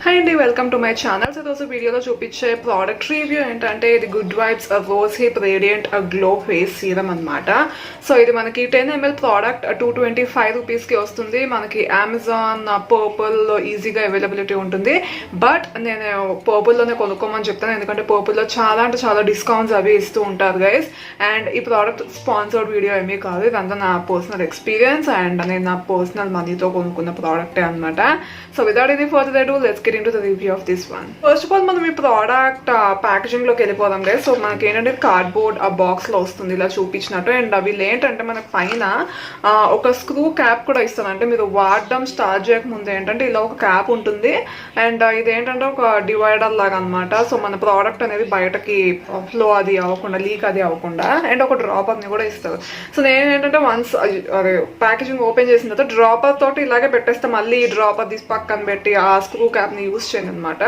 Hi and welcome to my channel. So this video lo chupiche product review entante idi Good Vibes Rosehip Radiant Glow Face Serum annamata. So idi manaki 10 ml product 225 rupees ki vastundi. Manaki Amazon Purple lo easy ga availability untundi. But nenu Purple lone konukomani cheptanu endukante Purple lo chaala ante chaala discounts avi istu untaru guys. And ee product sponsored video emi kaadu, idantha na personal experience and nenu na personal money tho konukunna product e annamata. So without any further ado, let's get into the review of this one. First of all, మనం ఈ product packaging లోకి వెళ్ళిపోదాం guys. So మనకి ఏంటంటే cardboard ఆ box లో వస్తుంది ఇలా చూపించినట్టు. అండ్ అవి ఏంటంటే మనకి పైన ఒక స్క్రూ క్యాప్ కూడా ఇస్తాను. అంటే మీరు వాడడం స్టార్ట్ చేయక ముందు ఏంటంటే ఇలా ఒక క్యాప్ ఉంటుంది. అండ్ ఇది ఏంటంటే ఒక డివైడర్ లాగా అనమాట. సో మన ప్రోడక్ట్ అనేది బయటకి ఫ్లో అది అవ్వకుండా, లీక్ అది అవ్వకుండా. అండ్ ఒక డ్రాపర్ ని కూడా ఇస్తారు. సో నేను ఏంటంటే వన్స్ అదే ప్యాకేజింగ్ ఓపెన్ చేసిన తర్వాత డ్రాపర్ తోటి ఇలాగే పెట్టేస్తే మళ్ళీ ఈ డ్రాపర్ తీసి పక్కన పెట్టి ఆ స్క్రూ క్యాప్ ని యూజ్ చేయను అనమాట.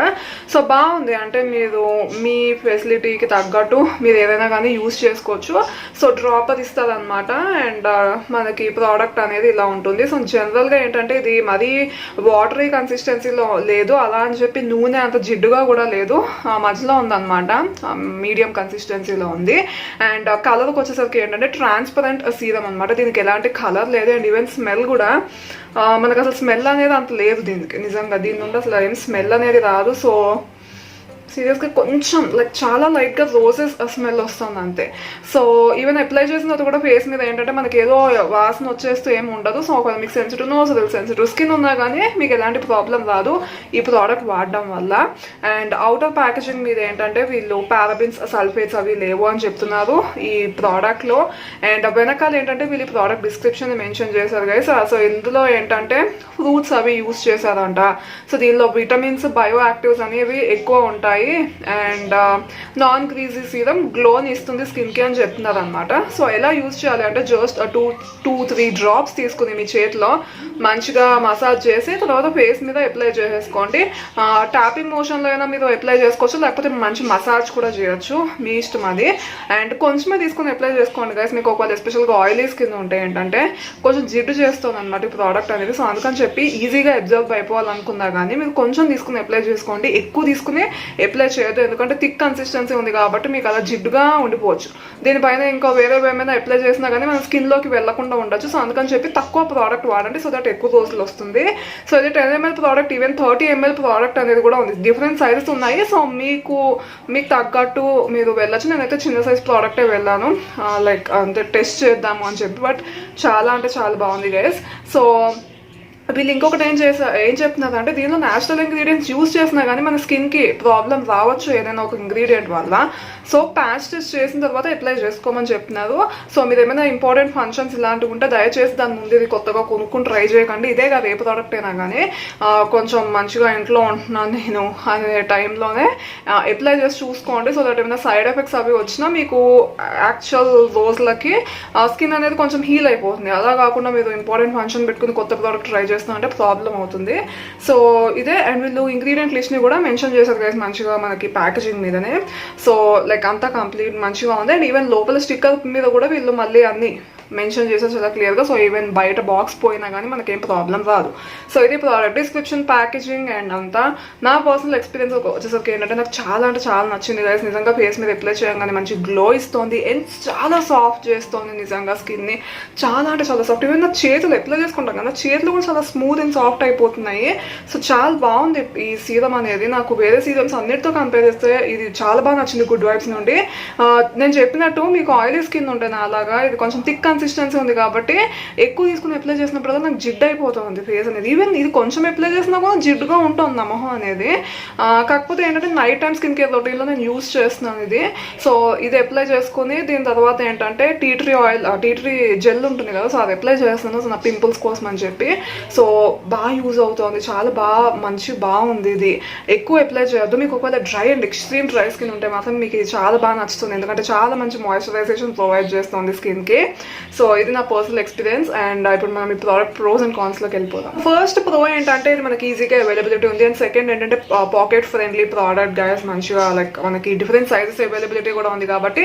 సో బాగుంది, అంటే మీరు మీ ఫెసిలిటీకి తగ్గట్టు మీరు ఏదైనా కానీ యూజ్ చేసుకోవచ్చు. సో డ్రాపర్ ఇస్తుంది అనమాట. అండ్ మనకి ప్రోడక్ట్ అనేది ఇలా ఉంటుంది. సో జనరల్ గా ఏంటంటే ఇది మరీ వాటరీ కన్సిస్టెన్సీలో లేదు, అలా అని చెప్పి నూనె అంత జిడ్డుగా కూడా లేదు, మధ్యలో ఉందన్నమాట, మీడియం కన్సిస్టెన్సీలో ఉంది. అండ్ కలర్కి వచ్చేసరికి ఏంటంటే ట్రాన్స్పరెంట్ సీరం అనమాట. దీనికి ఎలాంటి కలర్ లేదు. అండ్ ఈవెన్ స్మెల్ కూడా మనకు అసలు స్మెల్ అనేది అంత లేదు దీనికి. నిజంగా దీని నుండి అసలు ఏం స్మెల్ అనేది రాదు. సో సీరియస్గా కొంచెం లైక్ చాలా లైట్గా రోజెస్ స్మెల్ వస్తుంది అంతే. సో ఈవెన్ అప్లై చేసిన తర్వాత కూడా ఫేస్ మీద ఏంటంటే మనకి ఏదో వాసన వచ్చేస్తూ ఏమి ఉండదు. సో ఒకవేళ మీకు సెన్సిటివ్ నోజల్ సెన్సిటివ్ స్కిన్ ఉన్నా కానీ మీకు ఎలాంటి ప్రాబ్లం రాదు ఈ ప్రోడక్ట్ వాడడం వల్ల. అండ్ అవుటర్ ప్యాకేజింగ్ మీద ఏంటంటే వీళ్ళు పారాబిన్స్ సల్ఫేట్స్ అవి లేవు అని చెప్తున్నారు ఈ ప్రోడక్ట్లో. అండ్ వెనకాల ఏంటంటే వీళ్ళు ఈ ప్రోడక్ట్ డిస్క్రిప్షన్ మెన్షన్ చేశారు గైస్. సో ఇందులో ఏంటంటే ఫ్రూట్స్ అవి యూజ్ చేశారంట. సో దీనిలో విటమిన్స్, బయో యాక్టివ్స్ అనేవి ఎక్కువ ఉంటాయి. అండ్ నాన్ గ్రీజీ సీరం గ్లోని ఇస్తుంది స్కిన్ కి అని చెప్తున్నారు అనమాట. సో ఎలా యూజ్ చేయాలి అంటే జస్ట్ 2-3 డ్రాప్స్ తీసుకుని మీ చేతిలో మంచిగా మసాజ్ చేసి తర్వాత ఫేస్ మీద అప్లై చేసేసుకోండి. ట్యాపింగ్ మోషన్లో అయినా మీరు అప్లై చేసుకోవచ్చు, లేకపోతే మంచి మసాజ్ కూడా చేయొచ్చు, మీ ఇష్టం అది. అండ్ కొంచెమే తీసుకుని అప్లై చేసుకోండి గైస్. మీకు ఒకవేళ ఎస్పెషల్గా ఆయిలీ స్కిన్ ఉంటే ఏంటంటే కొంచెం జిడ్డు చేస్తుంది అనమాట ఈ ప్రోడక్ట్ అనేది. సో అందుకని చెప్పి ఈజీగా అబ్జర్వ్ అయిపోవాలనుకున్నా కానీ మీరు కొంచెం తీసుకుని అప్లై చేసుకోండి, ఎక్కువ తీసుకుని అప్లై చేయొద్దు. ఎందుకంటే థిక్ కన్సిస్టెన్సీ ఉంది కాబట్టి మీకు అలా జిడ్డుగా ఉండిపోవచ్చు. దీనిపైన ఇంకా వేరే ఏమైనా అప్లై చేసినా కానీ మన స్కిన్లోకి వెళ్లకుండా ఉండొచ్చు. సో అందుకని చెప్పి తక్కువ ప్రోడక్ట్ వాడండి, సో దట్ ఎక్కువ రోజులు వస్తుంది. సో ఇది 10 ml product, even 30 ml product అనేది కూడా ఉంది. డిఫరెంట్ సైజెస్ ఉన్నాయి. సో మీకు తగ్గట్టు మీరు వెళ్ళచ్చు. నేనైతే చిన్న సైజ్ ప్రోడక్టే వెళ్ళాను, లైక్ అంటే టెస్ట్ చేద్దాము అని చెప్పి. బట్ చాలా అంటే చాలా బాగుంది గైస్. సో వీళ్ళు ఇంకొకటి ఏం చెప్తున్నారు అంటే దీనిలో న్యాచురల్ ఇంగ్రీడియంట్స్ యూజ్ చేసినా కానీ మన స్కిన్కి ప్రాబ్లం రావచ్చు ఏదైనా ఒక ఇంగ్రీడియంట్ వల్ల. సో ప్యాచ్ టెస్ట్ చేసిన తర్వాత అప్లై చేసుకోమని చెప్తున్నారు. సో మీరు ఏమైనా ఇంపార్టెంట్ ఫంక్షన్స్ ఇలాంటివి ఉంటే దయచేసి దాని ముందు ఇది కొత్తగా కొనుక్కుని ట్రై చేయకండి. ఇదే కాదు ఏ ప్రోడక్ట్ అయినా కానీ కొంచెం మంచిగా ఇంట్లో ఉంటున్నాను నేను అనే టైంలోనే అప్లై చేసి చూసుకోండి. సో దట్ ఏమైనా సైడ్ ఎఫెక్ట్స్ అవి వచ్చినా మీకు యాక్చువల్ రోజులకి స్కిన్ అనేది కొంచెం హీల్ అయిపోతుంది. అలా కాకుండా మీరు ఇంపార్టెంట్ ఫంక్షన్ పెట్టుకుని కొత్త ప్రోడక్ట్ ట్రై అంటే ప్రాబ్లం అవుతుంది. సో ఇదే. అండ్ వీళ్ళు ఇంగ్రీడియంట్ లిస్ట్ ని కూడా మెన్షన్ చేశారు గైస్ మంచిగా మనకి ప్యాకేజింగ్ మీదనే. సో లైక్ అంతా కంప్లీట్ మంచిగా ఉంది. అండ్ ఈవెన్ లోపల స్టిక్కర్ మీద కూడా వీళ్ళు మళ్ళీ అన్ని మెన్షన్ చేశారు చాలా క్లియర్గా. సో ఈవెన్ బయట బాక్స్ పోయినా కానీ మనకేం ప్రాబ్లం రాదు. సో ఇది ప్రోడక్ట్ డిస్క్రిప్షన్, ప్యాకేజింగ్ అండ్ అంతా. నా పర్సనల్ ఎక్స్పీరియన్స్ వచ్చేసరికి ఏంటంటే నాకు చాలా అంటే చాలా నచ్చింది గైస్. నిజంగా ఫేస్ మీద అప్లై చేయగానే మంచి గ్లో ఇస్తుంది అండ్ చాలా సాఫ్ట్ చేస్తుంది నిజంగా స్కిన్ని. చాలా అంటే చాలా సాఫ్ట్. ఈవెన్ నా చేతులు అప్లై చేసుకుంటాం కదా, చేతులు కూడా చాలా స్మూత్ అండ్ సాఫ్ట్ అయిపోతున్నాయి. సో చాలా బాగుంది ఈ సీరం అనేది. నాకు వేరే సీరమ్స్ అన్నిటితో కంపేర్ చేస్తే ఇది చాలా బాగా నచ్చింది గుడ్ వైబ్స్ నుండి. నేను చెప్పినట్టు మీకు ఆయిలీ స్కిన్ ఉంటే నా అలాగా ఇది కొంచెం థిక్ కన్సిస్టెన్సీ ఉంది కాబట్టి ఎక్కువ తీసుకుని అప్లై చేసినప్పుడు నాకు జిడ్డు అయిపోతుంది ఫేస్ అనేది. ఈవెన్ ఇది కొంచెం అప్లై చేసినా కూడా జిడ్డుగా ఉంటుంది నా మొహం అనేది. కాకపోతే ఏంటంటే నైట్ టైం స్కిన్ కేర్ రొటీన్లో నేను యూజ్ చేస్తున్నాను ఇది. సో ఇది అప్లై చేసుకుని దీని తర్వాత ఏంటంటే టీ ట్రీ జెల్ ఉంటుంది కదా, సో అది అప్లై చేస్తున్నాను. సో నా పింపుల్స్ కోసం అని చెప్పి. సో బాగా యూజ్ అవుతుంది, చాలా బాగుంది ఇది. ఎక్కువ అప్లై చేయొద్దు. మీకు ఒకవేళ dry and extreme dry skin ఉంటే మాత్రం మీకు ఇది చాలా బాగా నచ్చుతుంది. ఎందుకంటే చాలా మంచి మాయిశ్చరైజేషన్ ప్రొవైడ్ చేస్తుంది స్కిన్కి. సో ఇది నా పర్సనల్ ఎక్స్పీరియన్స్. అండ్ ఇప్పుడు మనం ఈ ప్రోడక్ట్ ప్రోస్ అండ్ కాన్స్ లోకి వెళ్ళిపోదాం. ఫస్ట్ ప్రో ఏంటంటే ఇది మనకి ఈజీగా అవైలబిలిటీ ఉంది. అండ్ సెకండ్ ఏంటంటే పాకెట్ ఫ్రెండ్లీ ప్రోడక్ట్ గైస్, మంచిగా లైక్ మనకి డిఫరెంట్ సైజెస్ అవైలబిలిటీ కూడా ఉంది కాబట్టి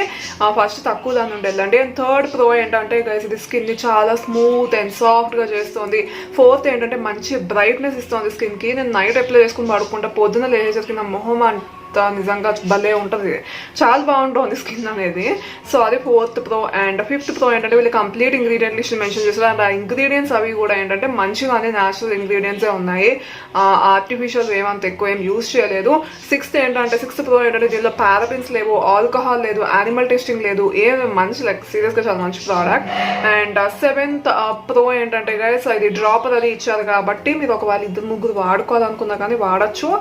ఫస్ట్ తక్కువ దాని నుండి వెళ్ళండి. అండ్ థర్డ్ ప్రో ఏంటంటే గైస్ ఇది స్కిన్ ని చాలా స్మూత్ అండ్ సాఫ్ట్ గా చేస్తుంది. ఫోర్త్ ఏంటంటే మంచి బ్రైట్నెస్ ఇస్తుంది స్కిన్ కి. నేను నైట్ అప్లై చేసుకుని పడుకుంటా, పొద్దున లేచేసరికి నా మొహం నిజంగా భలే ఉంటుంది, చాలా బాగుంటుంది స్కిన్ అనేది. సో అది fourth pro. And fifth pro ఏంటంటే వీళ్ళు కంప్లీట్ ఇంగ్రీడియంట్ లిస్ట్ మెన్షన్ చేస్తారు. అండ్ ఆ ఇంగ్రీడియంట్స్ అవి కూడా ఏంటంటే మంచిగానే న్యాచురల్ ఇంగ్రీడియంట్సే ఉన్నాయి, ఆర్టిఫిషియల్ ఏమంత ఎక్కువ ఏం యూజ్ చేయలేదు. సిక్స్త్ ప్రో ఏంటంటే దీనిలో పారాబిన్స్ లేవు, ఆల్కహాల్ లేదు, యానిమల్ టెస్టింగ్ లేదు, ఏమి మంచి లైక్ సీరియస్గా చాలా మంచి ప్రోడక్ట్. అండ్ సెవెంత్ ప్రో ఏంటంటే గైస్ ఇది డ్రాపర్ అది ఇచ్చారు కాబట్టి మీరు ఒకవేళ 2-3 వాడుకోవాలనుకున్నా కానీ వాడచ్చు.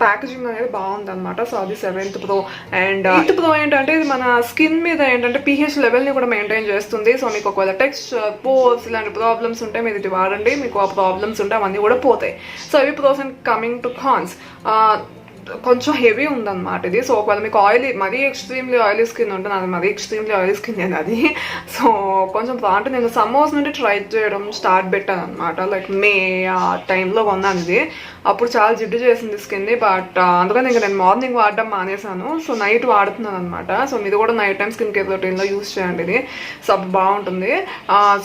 ప్యాకేజింగ్ అనేది బాగుంది అనమాట. సో అది seventh pro. And eighth pro ఏంటంటే ఇది మన స్కిన్ మీద ఏంటంటే pH లెవెల్ ని కూడా మెయింటైన్ చేస్తుంది. సో మీకు ఒకవేళ టెక్స్చర్, పోర్స్ ఇలాంటి ప్రాబ్లమ్స్ ఉంటే మీరు ఇది వాడండి, మీకు ఆ ప్రాబ్లమ్స్ ఉంటే అవన్నీ కూడా పోతాయి. సో ఇవి pros. And coming to cons, కొంచెం హెవీ ఉందన్నమాట ఇది. సో ఒకవేళ మీకు ఆయిలీ, మరీ ఎక్స్ట్రీమ్లీ ఆయిలీ స్కిన్ ఉంటుంది, అది మరీ ఎక్స్ట్రీమ్లీ ఆయిలీ స్కిన్ నేను అది. సో కొంచెం అంటే నేను సమ్మర్స్ నుండి ట్రై చేయడం స్టార్ట్ పెట్టాను అనమాట. లైక్ మే ఆ టైంలో కొన్నాను ఇది. అప్పుడు చాలా జిడ్డు చేసింది స్కిన్ని. బట్ అందుకని ఇంకా నేను మార్నింగ్ వాడడం మానేసాను. సో నైట్ వాడుతున్నాను అనమాట. సో మీరు కూడా నైట్ టైం స్కిన్ కేర్ రొటీన్లో యూస్ చేయండి ఇది. సో అప్పుడు బాగుంటుంది.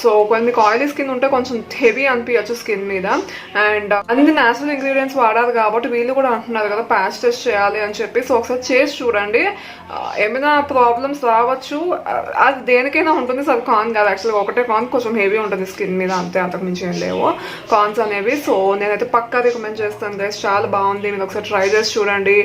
సో ఒకవేళ మీకు ఆయిలీ స్కిన్ ఉంటే కొంచెం హెవీ అనిపించచ్చు స్కిన్ మీద. అండ్ అన్ని న్యాచురల్ ఇంగ్రీడియంట్స్ వాడారు కాబట్టి వీళ్ళు కూడా అంటున్నారు కదా ప్యాచ్ టెస్ట్ చేయాలి అని చెప్పి. సో ఒకసారి చేసి చూడండి, ఏమైనా ప్రాబ్లమ్స్ రావచ్చు, అది దేనికైనా ఉంటుంది. సో అది కాన్ కాదు యాక్చువల్గా, ఒకటే కాన్ కొంచెం హెవీ ఉంటుంది స్కిన్ మీద, అంతే, అంతకు మించి ఏం లేవు కాన్స్ అనేవి. సో నేనైతే పక్కా రికమెండ్ చేస్తాను గైస్, చాలా బాగుంది, మీరు ఒకసారి ట్రై చేసి చూడండి.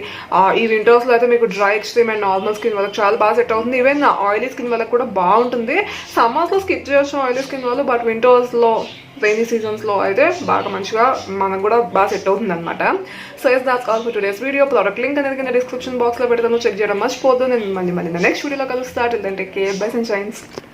ఈ వింటర్స్లో అయితే మీకు dry, extreme and normal skin వాళ్ళకి చాలా బాగా సెట్ అవుతుంది. ఈవెన్ ఆయిలీ స్కిన్ వాళ్ళకి కూడా బాగుంటుంది. సమ్మర్స్లో స్కిప్ చేయొచ్చు ఆయిలీ స్కిన్ వాళ్ళు, బట్ వింటర్స్లో, రైనీ సీజన్స్లో అయితే బాగా మంచిగా మనకు కూడా బాగా సెట్ అవుతుంది అనమాట. So is that's all for today's video. Product link అనేది కింద డిస్క్రిప్షన్ బాక్స్లో పెడతాను, చెక్ చేయడం మర్చిపోద్దు. నేను మళ్ళీ నెక్స్ట్ వీడియోలో కలుస్తా. Till then take care, bye and shines.